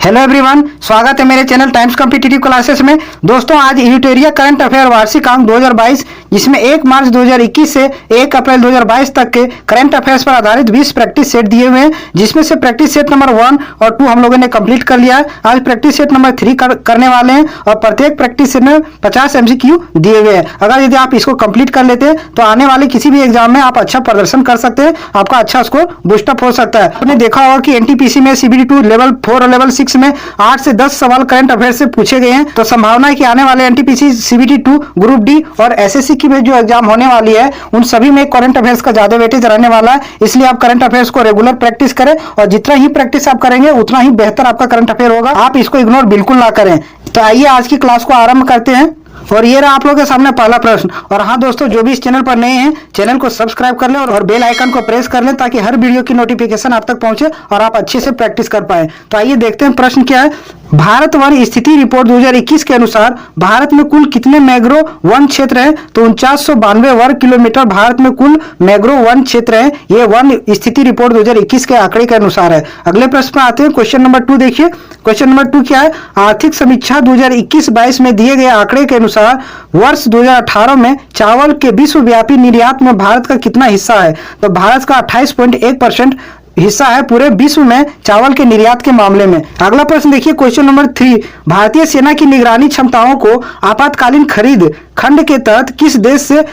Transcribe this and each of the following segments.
Hello everyone, स्वागत है मेरे चैनल टाइम्स कॉम्पिटिटिव क्लासेस में। दोस्तों, आज एडिटोरियल करंट अफेयर वार्षिक अंक 2022 जिसमें 1 मार्च 2021 से 1 अप्रैल 2022 तक के करंट अफेयर्स पर आधारित 20 प्रैक्टिस सेट दिए हुए हैं, जिसमें से प्रैक्टिस सेट नंबर 1 और 2 हम लोगों ने कंप्लीट कर लिया है। आज प्रैक्टिस सेट नंबर 3 करने वाले हैं और प्रत्येक प्रैक्टिस सेट में 50 MCQ दिए हुए हैं। अगर यदि आप इसको कंप्लीट कर लेते हैं तो आने वाले किसी भी एग्जाम में आप अच्छा प्रदर्शन कर सकते हैं, आपका अच्छा स्कोर बूस्टअप हो सकता है। आपने देखा होगा कि NTPC में CBT2 लेवल 4 और लेवल 6 में 8 से 10 सवाल करंट अफेयर से पूछे गए हैं। तो संभावना है कि आने वाले NTPC CBT2 ग्रुप डी और SSC की भी जो एग्जाम होने वाली है उन सभी में करंट अफेयर्स का ज्यादा वेटेज रहने वाला है। इसलिए आप करंट अफेयर्स को रेगुलर प्रैक्टिस करें और जितना ही प्रैक्टिस आप करेंगे उतना ही बेहतर आपका करंट अफेयर होगा। आप इसको इग्नोर बिल्कुल ना करें। तो आइए आज की क्लास को आरंभ करते हैं। और ये रहा आप लोगों के सामने पहला प्रश्न। और हाँ दोस्तों, जो भी इस चैनल पर नए हैं चैनल को सब्सक्राइब कर लें और बेल आइकन को प्रेस कर लें ताकि हर वीडियो की नोटिफिकेशन आप तक पहुंचे और आप अच्छे से प्रैक्टिस कर पाए। तो आइए देखते हैं प्रश्न क्या है। भारत वन स्थिति रिपोर्ट 2021 के अनुसार भारत में कुल कितने मैंग्रोव वन क्षेत्र हैं? तो 4992 वर्ग किलोमीटर भारत में कुल मैंग्रोव वन क्षेत्र है। ये वन स्थिति रिपोर्ट 2021 के आंकड़े के अनुसार है। अगले प्रश्न में आते हैं। क्वेश्चन नंबर 2 देखिए। क्वेश्चन नंबर 2 क्या है? आर्थिक समीक्षा 2021-22 में दिए गए आंकड़े के अनुसार वर्ष 2018 में चावल के विश्वव्यापी निर्यात में भारत का कितना हिस्सा है? तो भारत का 28.1% हिस्सा है पूरे विश्व में चावल के निर्यात के मामले में। अगला प्रश्न देखिए। क्वेश्चन नंबर 3, भारतीय सेना की निगरानी क्षमताओं को आपातकालीन खरीद खंड के तहत किस देश से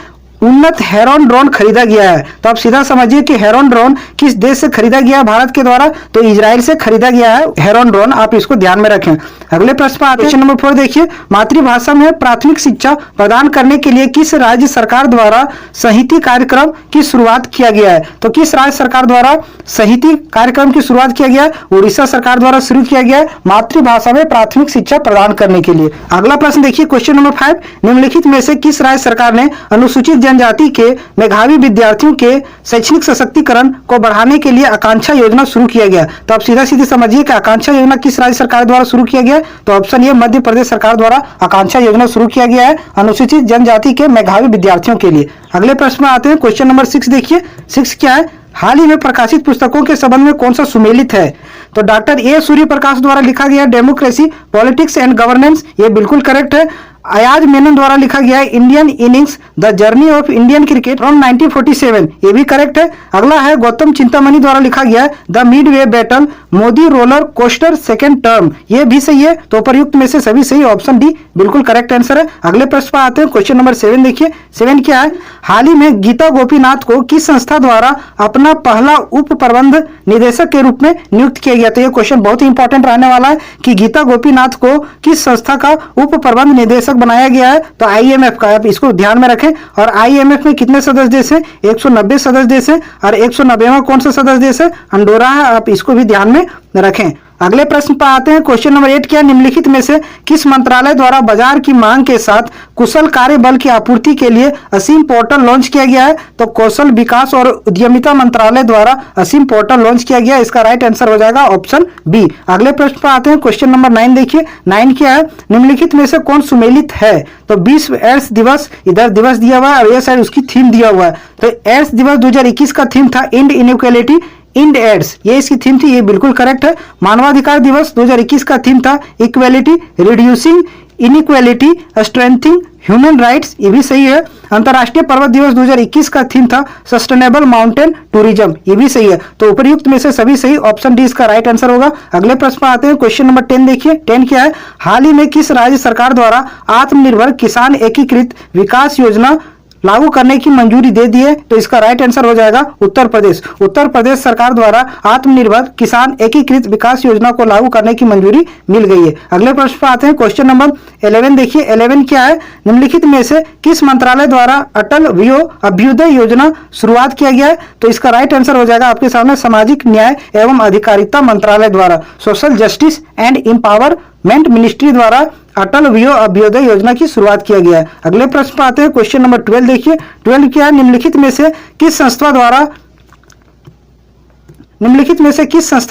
उन्नत हेरॉन ड्रोन खरीदा गया है? तो आप सीधा समझिए कि हेरॉन ड्रोन किस देश से खरीदा गया है भारत के द्वारा? तो इजराइल से खरीदा गया है हेरॉन ड्रोन। आप इसको ध्यान में रखें। अगले प्रश्न पर आते हैं। क्वेश्चन नंबर 4 देखिए। मातृभाषा में प्राथमिक शिक्षा प्रदान करने के लिए किस राज्य सरकार द्वारा सहिती कार्यक्रम की शुरुआत किया गया है? तो किस राज्य सरकार द्वारा सहिती कार्यक्रम की शुरुआत किया गया है? उड़ीसा सरकार द्वारा शुरू किया गया है मातृभाषा में प्राथमिक शिक्षा प्रदान करने के लिए। अगला प्रश्न देखिए। क्वेश्चन नंबर 5, निम्नलिखित में से किस राज्य सरकार ने अनुसूचित जनजाति के मेधावी विद्यार्थियों के शैक्षणिक सशक्तिकरण को बढ़ाने के लिए आकांक्षा योजना शुरू किया गया? तो आप सीधा सीधे समझिए कि आकांक्षा योजना किस राज्य सरकार द्वारा शुरू किया गया? तो ऑप्शन ए मध्य प्रदेश सरकार द्वारा आकांक्षा योजना शुरू किया गया है अनुसूचित जनजाति के मेधावी विद्यार्थियों के लिए। अगले प्रश्न में आते हैं। क्वेश्चन नंबर 6 देखिए। 6 क्या है? हाल ही में प्रकाशित पुस्तकों के संबंध में कौन सा सुमेलित है? तो डॉक्टर ए सूर्य प्रकाश द्वारा लिखा गया डेमोक्रेसी पॉलिटिक्स एंड गवर्नेंस, ये बिल्कुल करेक्ट है। अयाज मेनन द्वारा लिखा गया है Indian innings the journey of Indian cricket from 1947, ये भी करेक्ट है। अगला है गौतम चिंतामणि द्वारा लिखा गया है the Midway battle Modi roller coaster second term, ये भी सही है। तो उपयुक्त में से सभी सही, ऑप्शन डी बिल्कुल करेक्ट आंसर है। अगले प्रश्न पर आते हैं। क्वेश्चन नंबर 7 देखिए। 7 क्या है? हाल ही में गीता गोपीनाथ को किस संस्था द्वारा अपना पहला उप प्रबंध निदेशक के रूप में नियुक्त किया गया? तो ये क्वेश्चन बहुत ही इंपॉर्टेंट रहने वाला है कि गीता गोपीनाथ को किस संस्था का उप प्रबंध निदेशक बनाया गया है? तो IMF का। आप इसको ध्यान में रखें। और IMF में कितने सदस्य देश हैं? 190 सदस्य देश हैं। और 190वां कौन सा सदस्य देश है? अंडोरा है। आप इसको भी ध्यान में रखें। अगले प्रश्न पर आते हैं। क्वेश्चन नंबर 8 क्या? निम्नलिखित में से किस मंत्रालय द्वारा बाजार की मांग के साथ कुशल कार्य बल की आपूर्ति के लिए असीम पोर्टल लॉन्च किया गया है? तो कौशल विकास और उद्यमिता मंत्रालय द्वारा असीम पोर्टल लॉन्च किया गया। इसका राइट आंसर हो जाएगा ऑप्शन बी। अगले प्रश्न पर आते हैं। क्वेश्चन नंबर 9 देखिए। 9 क्या है? निम्नलिखित में से कौन सुमेलित है? तो विश्व एड्स दिवस, इधर दिवस दिया हुआ है और ये साइड उसकी थीम दिया हुआ है। तो एड्स दिवस 2021 का थीम था एंड इनइक्वालिटी इंड एड्स, ये इसकी थीम थी, ये बिल्कुल करेक्ट है। मानवाधिकार दिवस 2021 का थीम था equality reducing inequality strengthening human rights, ये भी सही है। अंतर्राष्ट्रीय पर्वत दिवस 2021 का थीम था सस्टेनेबल माउंटेन टूरिज्म, ये भी सही है। तो उपयुक्त में से सभी सही, ऑप्शन डी इसका राइट आंसर होगा। अगले प्रश्न पर आते हैं। क्वेश्चन नंबर 10 देखिए। 10 क्या है? हाल ही में किस राज्य सरकार द्वारा आत्मनिर्भर किसान एकीकृत विकास योजना लागू करने की मंजूरी दे दी है? तो इसका राइट आंसर हो जाएगा उत्तर प्रदेश। उत्तर प्रदेश सरकार द्वारा आत्मनिर्भर किसान एकीकृत विकास योजना को लागू करने की मंजूरी मिल गई है। अगले प्रश्न पर आते हैं। क्वेश्चन नंबर 11 देखिए। 11 क्या है? निम्नलिखित में से किस मंत्रालय द्वारा अटल अभ्युदय योजना शुरुआत किया गया है? तो इसका राइट आंसर हो जाएगा आपके सामने सामाजिक न्याय एवं अधिकारिता मंत्रालय द्वारा, social justice and empowerment ministry द्वारा अटल अभ्युदय योजना की शुरुआत किया गया है। अगले प्रश्न पर आते हैं। क्वेश्चन नंबर 12 देखिए। 12 क्या है? निम्नलिखित में से किस संस्था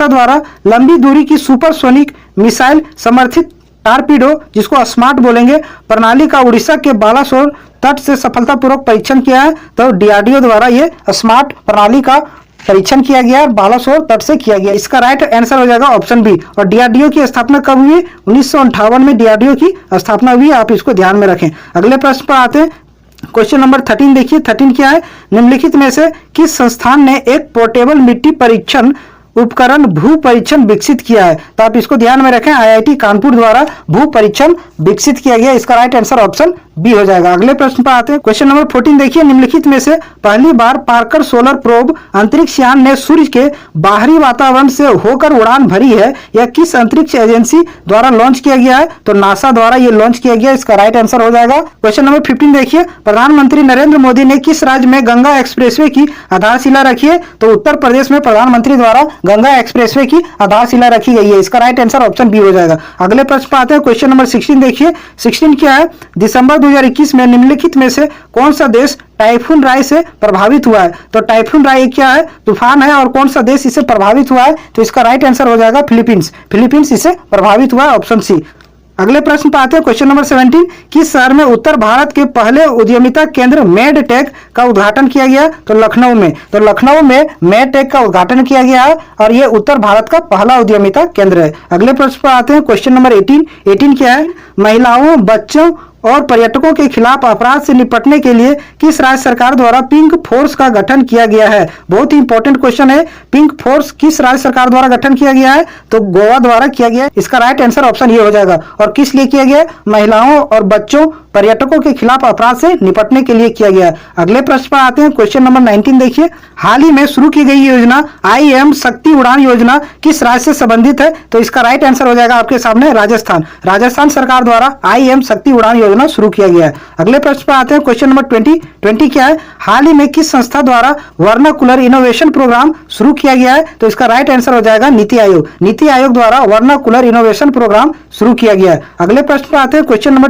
द्वारा लंबी दूरी की सुपरसोनिक मिसाइल समर्थित टारपीडो, जिसको स्मार्ट बोलेंगे, प्रणाली का उड़ीसा के बालासोर तट से सफलतापूर्वक परीक्षण किया है? तो DRDO द्वारा ये स्मार्ट प्रणाली का परीक्षण किया गया है, बालासोर तट से किया गया। इसका राइट आंसर हो जाएगा ऑप्शन बी। और डीआरडीओ की स्थापना कब हुई? 1958 में डीआरडीओ की स्थापना हुई, आप इसको ध्यान में रखें। अगले प्रश्न पर आते हैं। क्वेश्चन नंबर 13 देखिए। 13 क्या है? निम्नलिखित में से किस संस्थान ने एक पोर्टेबल मिट्टी परीक्षण उपकरण भू परीक्षण विकसित किया है? तो आप इसको ध्यान में रखें, आईआईटी कानपुर द्वारा भू परीक्षण विकसित किया गया। इसका राइट आंसर ऑप्शन बी हो जाएगा। अगले प्रश्न पर आते हैं। क्वेश्चन नंबर 14 देखिए। निम्नलिखित में से पहली बार पार्कर सोलर प्रोब अंतरिक्ष यान ने सूर्य के बाहरी वातावरण से होकर उड़ान भरी है, यह किस अंतरिक्ष एजेंसी द्वारा लॉन्च किया गया है? तो नासा द्वारा यह लॉन्च किया गया। इसका राइट आंसर हो जाएगा। क्वेश्चन नंबर 15 देखिए। प्रधानमंत्री नरेंद्र मोदी ने किस राज्य में गंगा एक्सप्रेसवे की आधारशिला रखी है? तो उत्तर प्रदेश में प्रधानमंत्री द्वारा गंगा एक्सप्रेसवे की आधारशिला रखी गई है। इसका राइट आंसर ऑप्शन बी हो जाएगा। अगले प्रश्न पर आते हैं। क्वेश्चन नंबर 16 देखिए। 16 क्या है? दिसंबर 2021 में निम्नलिखित में से कौन सा देश टाइफून राय से प्रभावित हुआ है? तो टाइफून राय क्या है? तूफान है। और कौन सा देश इससे प्रभावित हुआ है? तो इसका राइट आंसर हो जाएगा फिलीपींस। फिलीपींस इससे प्रभावित हुआ है, ऑप्शन सी। अगले प्रश्न पर आते हैं। Question number 17। किस शहर में उत्तर भारत के पहले उद्यमिता केंद्र मेडटेक का उद्घाटन किया गया? तो लखनऊ में। तो लखनऊ में मेडटेक का उद्घाटन किया गया है और यह उत्तर भारत का पहला उद्यमिता केंद्र है। अगले प्रश्न पर आते हैं। Question number 18। 18 क्या है? महिलाओं, बच्चों और पर्यटकों के खिलाफ अपराध से निपटने के लिए किस राज्य सरकार द्वारा पिंक फोर्स का गठन किया गया है? बहुत ही इंपॉर्टेंट क्वेश्चन है। पिंक फोर्स किस राज्य सरकार द्वारा गठन किया गया है? तो गोवा द्वारा किया गया है। इसका राइट आंसर ऑप्शन ये हो जाएगा। और किस लिए किया गया? महिलाओं और बच्चों, पर्यटकों के खिलाफ अपराध से निपटने के लिए किया गया। अगले प्रश्न पर आते हैं। क्वेश्चन नंबर 19 देखिए। हाल ही में शुरू की गई योजना IM शक्ति उड़ान योजना किस राज्य से संबंधित है? तो इसका राइट आंसर हो जाएगा आपके सामने राजस्थान। राजस्थान सरकार द्वारा IM शक्ति उड़ान योजना शुरू किया गया है। अगले प्रश्न पर आते हैं। Question number 20। 20 क्या है? हाल ही में किस संस्था द्वारा वर्नाकुलर इनोवेशन प्रोग्राम शुरू किया गया है? तो इसका राइट आंसर हो जाएगा नीति आयोग। नीति आयोग द्वारा वर्नाकुलर इनोवेशन प्रोग्राम शुरू किया गया है। अगले प्रश्न पर आते हैं। क्वेश्चन नंबर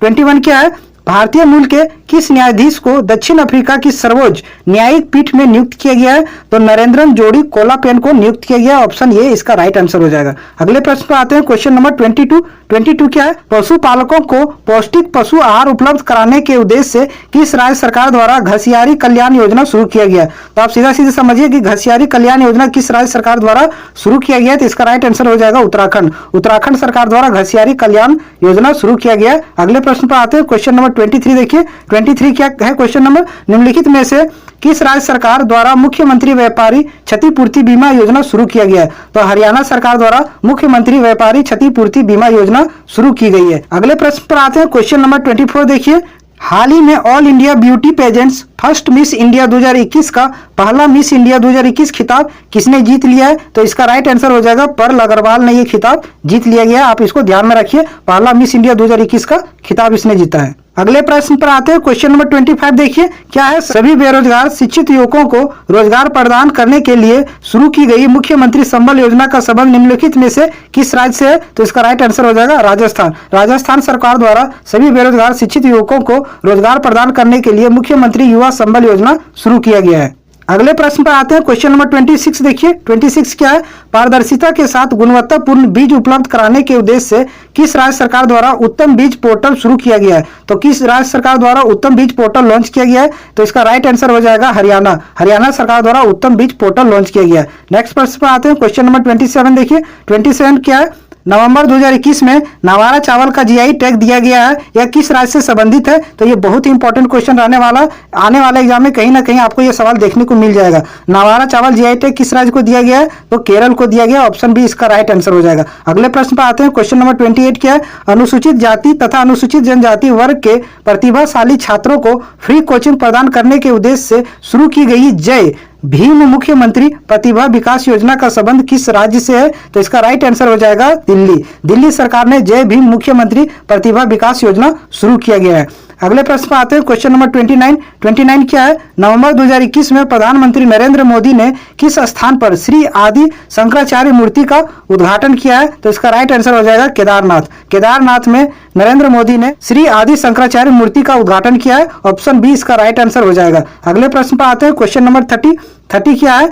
21 क्या है? भारतीय मूल के किस न्यायाधीश को दक्षिण अफ्रीका की सर्वोच्च न्यायिक पीठ में नियुक्त किया गया है? तो नरेंद्रन जोड़ी कोलापेन को नियुक्त किया गया। ऑप्शन ये इसका राइट आंसर हो जाएगा। अगले प्रश्न पर आते हैं। क्वेश्चन नंबर 22 क्या है? पशुपालकों को पौष्टिक पशु आहार उपलब्ध कराने के उद्देश्य से किस राज्य सरकार द्वारा घसियारी कल्याण योजना शुरू किया गया? तो आप सीधा सीधे समझिए कि घसियारी कल्याण योजना किस राज्य सरकार द्वारा शुरू किया गया? तो इसका राइट आंसर हो जाएगा उत्तराखंड। उत्तराखंड सरकार द्वारा घसियारी कल्याण योजना शुरू किया गया। अगले प्रश्न पर आते हैं। क्वेश्चन नंबर 23 देखिए। 23 क्या है क्वेश्चन नंबर? निम्नलिखित में से किस राज्य सरकार द्वारा मुख्यमंत्री व्यापारी क्षतिपूर्ति बीमा योजना शुरू किया गया है? तो हरियाणा सरकार द्वारा मुख्यमंत्री व्यापारी क्षतिपूर्ति बीमा योजना शुरू की गई है। अगले प्रश्न पर आते हैं। क्वेश्चन नंबर 24 देखिए। हाल ही में all India beauty pageants first miss India 2021 का पहला मिस इंडिया 2021 खिताब किसने जीत लिया है? तो इसका राइट आंसर हो जाएगा पर्ल अग्रवाल ने यह खिताब जीत लिया गया। आप इसको ध्यान में रखिए, पहला मिस इंडिया 2021 का खिताब इसने जीता है। अगले प्रश्न पर आते हैं। क्वेश्चन नंबर 25 देखिए। क्या है? सभी बेरोजगार शिक्षित युवकों को रोजगार प्रदान करने के लिए शुरू की गई मुख्यमंत्री संबल योजना का संबंध निम्नलिखित में से किस राज्य से है? तो इसका राइट आंसर हो जाएगा राजस्थान। राजस्थान सरकार द्वारा सभी बेरोजगार शिक्षित युवकों को रोजगार प्रदान करने के लिए मुख्यमंत्री युवा संबल योजना शुरू किया गया है। अगले प्रश्न पर आते हैं। क्वेश्चन नंबर 26 देखिए। 26 क्या है? पारदर्शिता के साथ गुणवत्तापूर्ण बीज उपलब्ध कराने के उद्देश्य से किस राज्य सरकार द्वारा उत्तम बीज पोर्टल शुरू किया गया है? तो किस राज्य सरकार द्वारा उत्तम बीज पोर्टल लॉन्च किया गया है? तो इसका राइट आंसर हो जाएगा हरियाणा। हरियाणा सरकार द्वारा उत्तम बीज पोर्टल लॉन्च किया गया है। नेक्स्ट प्रश्न पर आते हैं। क्वेश्चन नंबर 27 देखिए। 27 क्या है? नवंबर 2021 में नावारा चावल का जीआई टैग दिया गया है, यह किस राज्य से संबंधित है? तो ये बहुत ही इंपॉर्टेंट क्वेश्चन रहने वाला, आने वाले एग्जाम में कहीं ना कहीं आपको ये सवाल देखने को मिल जाएगा। नावारा चावल जीआई टैग किस राज्य को दिया गया है? तो केरल को दिया गया। ऑप्शन बी इसका राइट आंसर हो जाएगा। अगले प्रश्न पर आते हैं। क्वेश्चन नंबर 28 क्या है? अनुसूचित जाति तथा अनुसूचित जनजाति वर्ग के प्रतिभाशाली छात्रों को फ्री कोचिंग प्रदान करने के उद्देश्य से शुरू की गई जय भीम मुख्यमंत्री प्रतिभा विकास योजना का संबंध किस राज्य से है? तो इसका राइट आंसर हो जाएगा दिल्ली। दिल्ली सरकार ने जय भीम मुख्यमंत्री प्रतिभा विकास योजना शुरू किया गया है। अगले प्रश्न पर आते हैं। क्वेश्चन नंबर 29 क्या है? नवंबर 2021 में प्रधानमंत्री नरेंद्र मोदी ने किस स्थान पर श्री आदि शंकराचार्य मूर्ति का उद्घाटन किया है? तो इसका राइट आंसर हो जाएगा केदारनाथ। केदारनाथ में नरेंद्र मोदी ने श्री आदि शंकराचार्य मूर्ति का उद्घाटन किया है। ऑप्शन बी इसका राइट आंसर हो जाएगा। अगले प्रश्न पर आते हैं। क्वेश्चन नंबर 30 क्या है?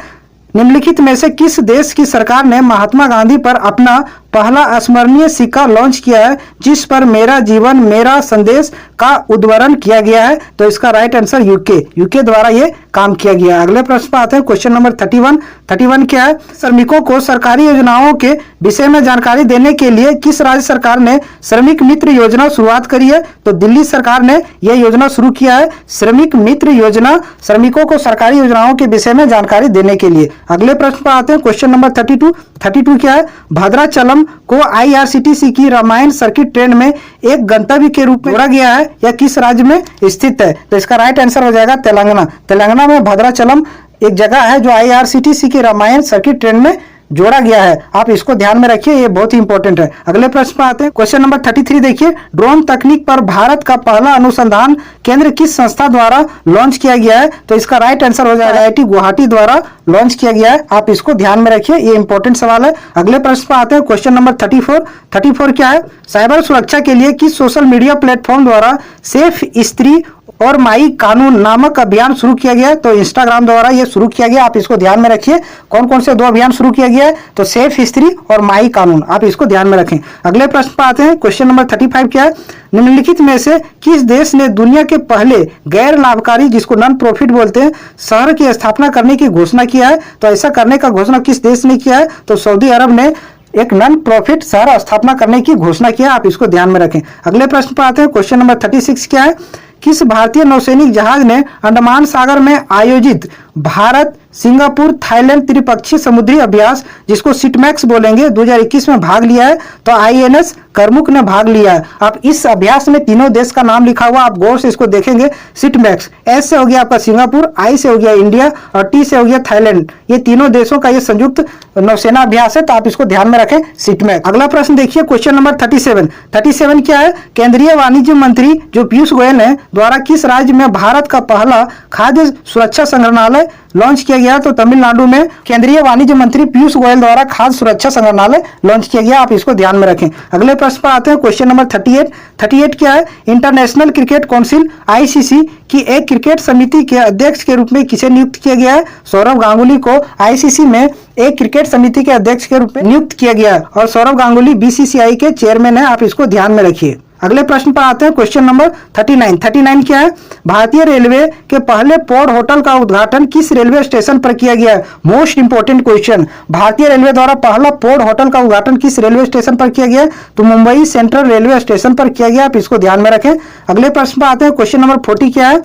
निम्नलिखित में से किस देश की सरकार ने महात्मा गांधी पर अपना पहला स्मरणीय सिक्का लॉन्च किया है जिस पर मेरा जीवन मेरा संदेश का उद्वरण किया गया है? तो इसका राइट आंसर यूके द्वारा ये काम किया गया। अगले प्रश्न पर आते हैं, क्वेश्चन नंबर 31 क्या है? श्रमिकों को सरकारी योजनाओं के विषय में जानकारी देने के लिए किस राज्य सरकार ने श्रमिक मित्र योजना शुरुआत करी है? तो दिल्ली सरकार ने यह योजना शुरू किया है, श्रमिक मित्र योजना, श्रमिकों को सरकारी योजनाओं के विषय में जानकारी देने के लिए। अगले प्रश्न पर आते हैं, क्वेश्चन नंबर 32 क्या है? भद्राचलम को IRCTC की रामायण सर्किट ट्रेन में एक गंतव्य के रूप में जोड़ा गया है, यह किस राज्य में स्थित है? तो इसका राइट आंसर हो जाएगा तेलंगाना में भद्राचलम एक जगह है जो IRCTC की रामायण सर्किट ट्रेन में जोड़ा गया है। आप इसको ध्यान में रखिए, ये बहुत ही इंपॉर्टेंट है। अगले प्रश्न पर आते हैं, क्वेश्चन नंबर 33 देखिए, ड्रोन तकनीक पर भारत का पहला अनुसंधान केंद्र किस संस्था द्वारा लॉन्च किया गया है? तो इसका राइट आंसर हो जाएगा IIT गुवाहाटी द्वारा लॉन्च किया गया है। आप इसको ध्यान में रखिए, ये इंपॉर्टेंट सवाल है। अगले प्रश्न पर आते हैं, क्वेश्चन नंबर 34 क्या है? साइबर सुरक्षा के लिए किस सोशल मीडिया प्लेटफॉर्म द्वारा सेफ स्त्री और माई कानून नामक अभियान शुरू किया गया है? तो इंस्टाग्राम द्वारा यह शुरू किया गया। आप इसको ध्यान में रखिए, कौन कौन से दो अभियान शुरू किया गया है? तो सेफ स्त्री और माई कानून, आप इसको ध्यान में रखें। अगले प्रश्न पर आते हैं, क्वेश्चन नंबर 35 क्या है? निम्नलिखित में से किस देश ने दुनिया के पहले गैर लाभकारी, जिसको नॉन प्रॉफिट बोलते हैं, शहर की स्थापना करने की घोषणा किया है? तो ऐसा करने का घोषणा किस देश ने किया है? तो सऊदी अरब ने एक नॉन प्रॉफिट शहर स्थापना करने की घोषणा किया। आप इसको ध्यान में रखें। अगले प्रश्न पर आते हैं, क्वेश्चन नंबर 36 क्या है? किस भारतीय नौसैनिक जहाज ने अंडमान सागर में आयोजित भारत सिंगापुर थाईलैंड त्रिपक्षीय समुद्री अभ्यास, जिसको सिटमैक्स बोलेंगे, 2021 में भाग लिया है? तो INS करमुक ने भाग लिया है। आप इस अभ्यास में तीनों देश का नाम लिखा हुआ, आप गौर से इसको देखेंगे। सिटमैक्स, S से हो गया आपका सिंगापुर, I से हो गया इंडिया और T से हो गया थाईलैंड। ये तीनों देशों का ये संयुक्त नौसेना अभ्यास है, तो आप इसको ध्यान में रखें, सिटमैक्स। अगला प्रश्न देखिए, क्वेश्चन नंबर 37 क्या है? केंद्रीय वाणिज्य मंत्री जो पीयूष गोयल है द्वारा किस राज्य में भारत का पहला खाद्य सुरक्षा संग्रहालय लॉन्च किया गया? तो तमिलनाडु में केंद्रीय वाणिज्य मंत्री पीयूष गोयल द्वारा खाद्य सुरक्षा संग्रहालय लॉन्च किया गया। आप इसको ध्यान में रखें। अगले प्रश्न पर आते हैं, क्वेश्चन नंबर 38 क्या है? इंटरनेशनल क्रिकेट काउंसिल ICC की एक क्रिकेट समिति के अध्यक्ष के रूप में किसे नियुक्त किया गया है? सौरव गांगुली को ICC में एक क्रिकेट समिति के अध्यक्ष के रूप में नियुक्त किया गया है और सौरव गांगुली BCCI के चेयरमैन है। आप इसको ध्यान में रखिए। अगले प्रश्न पर आते हैं, क्वेश्चन नंबर 39 क्या है? भारतीय रेलवे के पहले पौड़ होटल का उद्घाटन किस रेलवे स्टेशन पर किया गया है? मोस्ट इंपोर्टेंट क्वेश्चन, भारतीय रेलवे द्वारा पहला पौड़ होटल का उद्घाटन किस रेलवे स्टेशन पर किया गया? तो मुंबई सेंट्रल रेलवे स्टेशन पर किया गया। आप इसको ध्यान में रखें। अगले प्रश्न पर आते हैं, क्वेश्चन नंबर 40 क्या है?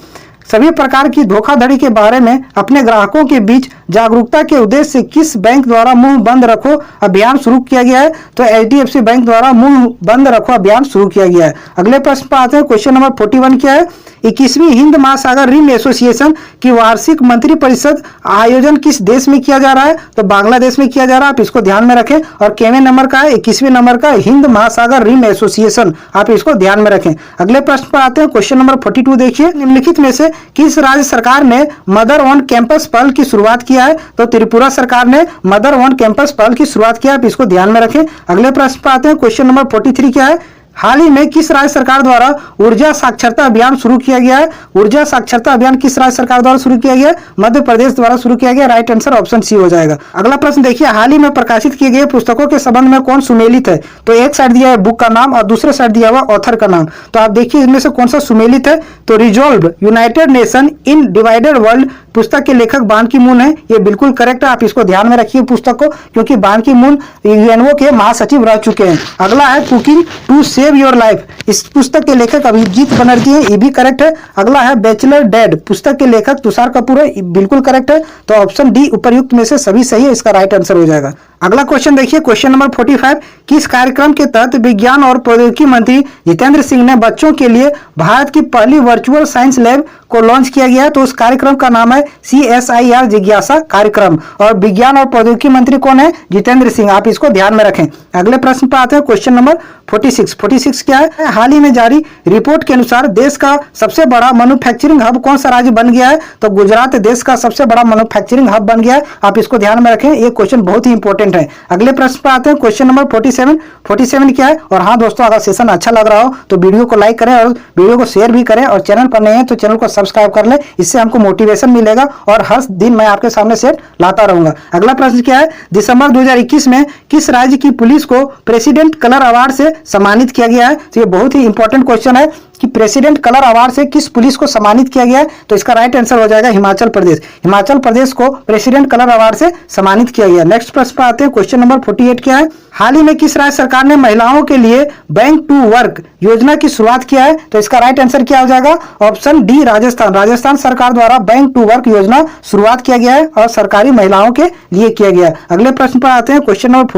सभी प्रकार की धोखाधड़ी के बारे में अपने ग्राहकों के बीच जागरूकता के उद्देश्य से किस बैंक द्वारा मुंह बंद रखो अभियान शुरू किया गया है? तो HDFC बैंक द्वारा मुंह बंद रखो अभियान शुरू किया गया है। अगले प्रश्न पर आते हैं, क्वेश्चन नंबर 41 क्या है? 21वीं हिंद महासागर रिम एसोसिएशन की वार्षिक मंत्री परिषद आयोजन किस देश में किया जा रहा है? तो बांग्लादेश में किया जा रहा है। आप इसको ध्यान में रखें। और केवें नंबर का है? 21वें नंबर का हिंद महासागर रिम एसोसिएशन, आप इसको ध्यान में रखें। अगले प्रश्न पर आते हैं, क्वेश्चन नंबर 42 देखिए, निम्नलिखित में से किस राज्य सरकार ने मदर ऑन कैंपस पहल की शुरुआत किया है? तो त्रिपुरा सरकार ने मदर ऑन कैंपस पहल की शुरुआत किया। आप इसको ध्यान में रखें। अगले प्रश्न पर आते हैं, क्वेश्चन नंबर 43 क्या है? हाल ही में किस राज्य सरकार द्वारा ऊर्जा साक्षरता अभियान शुरू किया गया है? ऊर्जा साक्षरता अभियान किस राज्य सरकार द्वारा शुरू किया गया? मध्य प्रदेश द्वारा शुरू किया गया। राइट आंसर ऑप्शन सी हो जाएगा। अगला प्रश्न देखिए, हाल ही में प्रकाशित किए गए पुस्तकों के संबंध में कौन सुमेलित है? तो एक साइड दिया है बुक का नाम और दूसरे साइड दिया हुआ ऑथर का नाम। तो आप देखिए इनमें से कौन सा सुमेलित है? तो resolve United nation in divided world पुस्तक के लेखक बान की मून है। ये बिल्कुल करेक्ट है। आप इसको ध्यान में रखिए पुस्तक को, क्योंकि बान की मून यूएनओ के महासचिव रह चुके हैं। अगला है cooking to save your life, इस पुस्तक के लेखक अभिजीत बनर्जी है। ये भी करेक्ट है। अगला है बैचलर डैड, पुस्तक के लेखक तुषार कपूर है। बिल्कुल करेक्ट है। तो ऑप्शन डी उपरयुक्त में से सभी सही है, इसका राइट आंसर हो जाएगा। अगला क्वेश्चन देखिए, क्वेश्चन नंबर 45, किस कार्यक्रम के तहत विज्ञान और प्रौद्योगिकी मंत्री जितेंद्र सिंह ने बच्चों के लिए भारत की पहली वर्चुअल साइंस लैब को लॉन्च किया गया है? तो उस कार्यक्रम का नाम है CSIR जिज्ञासा कार्यक्रम। और विज्ञान और प्रौद्योगिकी मंत्री कौन है? जितेंद्र सिंह। आप इसको ध्यान में रखें। अगले प्रश्न पर आते हैं, क्वेश्चन नंबर 46 क्या है? हाल ही में जारी रिपोर्ट के अनुसार देश का सबसे बड़ा मैन्युफैक्चरिंग हब कौन सा राज्य बन गया है? तो गुजरात देश का सबसे बड़ा मैन्युफैक्चरिंग हब बन गया है। आप इसको ध्यान में रखें। ये क्वेश्चन बहुत ही इंपॉर्टेंट इंपॉर्टेंट है। अगले प्रश्न पर आते हैं, क्वेश्चन नंबर 47 क्या है। और हाँ दोस्तों, अगर सेशन अच्छा लग रहा हो तो वीडियो को लाइक करें और वीडियो को शेयर भी करें, और चैनल पर नए हैं तो चैनल को सब्सक्राइब कर लें, इससे हमको मोटिवेशन मिलेगा और हर दिन मैं आपके सामने सेट लाता रहूंगा। अगला प्रश्न क्या है, दिसंबर 2021 में किस राज्य की पुलिस को प्रेसिडेंट कलर अवार्ड से सम्मानित किया गया है। तो ये बहुत ही इंपॉर्टेंट क्वेश्चन है कि प्रेसिडेंट कलर अवार्ड से किस पुलिस को सम्मानित किया गया है। तो इसका राइट आंसर हो जाएगा हिमाचल प्रदेश। हिमाचल प्रदेश को प्रेसिडेंट कलर अवार्ड से सम्मानित किया गया। नेक्स्ट प्रश्न पर आते हैं, क्वेश्चन नंबर 48 क्या है, हाल ही में किस राज्य सरकार ने महिलाओं के लिए बैंक टू वर्क योजना की शुरुआत किया है। तो इसका राइट आंसर क्या हो जाएगा, ऑप्शन डी राजस्थान। राजस्थान सरकार द्वारा बैंक टू वर्क योजना शुरुआत किया गया है और सरकारी महिलाओं के लिए किया गया है। अगले प्रश्न पर आते हैं, क्वेश्चन नंबर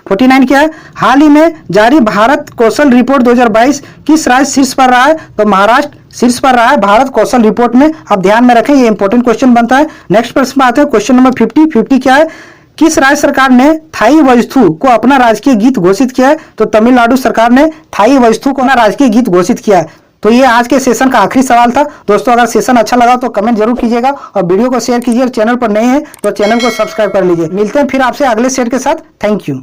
49 क्या है, हाल ही में जारी भारत कौशल रिपोर्ट 2022 किस राज्य शीर्ष पर रहा है। तो महाराष्ट्र शीर्ष पर रहा है भारत कौशल रिपोर्ट में, आप ध्यान में रखें, ये इंपॉर्टेंट क्वेश्चन बनता है। नेक्स्ट प्रश्न पर आते हैं, क्वेश्चन नंबर 50 क्या है, किस राज्य सरकार ने थाई वस्तु को अपना राजकीय गीत घोषित किया है। तो तमिलनाडु सरकार ने थाई वस्तु को अपना राजकीय गीत घोषित किया है। तो ये आज के सेशन का आखिरी सवाल था। दोस्तों अगर सेशन अच्छा लगा तो कमेंट जरूर कीजिएगा और वीडियो को शेयर कीजिए, और चैनल पर नए हैं तो चैनल को सब्सक्राइब कर लीजिए। मिलते हैं फिर आपसे अगले सेट के साथ। Thank you.